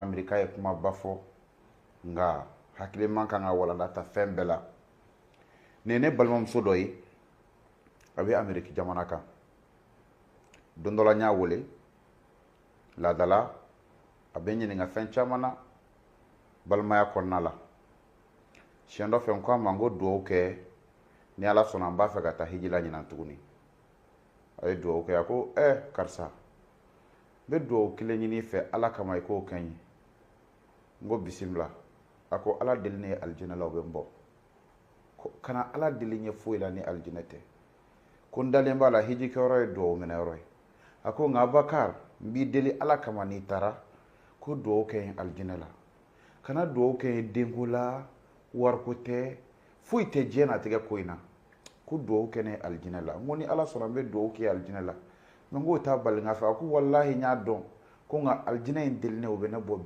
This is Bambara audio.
Amerika ye kuma ba fɔ nga hakili man kan ka walanda ta fɛn bɛɛ la. Nin ne balimamuso dɔ ye a bɛ Ameriki jamana kan. Don dɔ la n y'a wele laadala a bɛ ɲininka fɛn caman na balimaya kɔnɔna la. Siɲɛ dɔ fɛ n ko a ma n ko dugawu kɛ ni Ala sɔnna n b'a fɛ ka taa hiji la ɲinan tuguni. A ye dugawu kɛ a ko karisa n bɛ dugawu kelen ɲini fɛ Ala kama i k'o kɛ n ye. N ko bisimila. A ko Ala deli ne ye alijinɛ la o bɛ n bɔ. Ko kana Ala deli ɲɛ foyi la ni alijinɛ tɛ. Ko n dalen b'a la hiji kɛyɔrɔ ye dugawu minɛyɔrɔ ye. A ko nka Abubakar n b'i deli Ala kama n'i taara ko dugawu kɛ n ye alijinɛ la. Kana dugawu kɛ n ye denko la wariko tɛ foyi tɛ diɲɛ latigɛ ko in na. Ko dugawu kɛ ne ye alijinɛ la. N ko ni Ala sɔnna n bɛ dugawu kɛ alijinɛ la. Mais n k'o t'a bali n k'a fɛ. A ko walahi n y'a dɔn ko nka alijinɛ in deli ne o bɛ ne bɔ bi.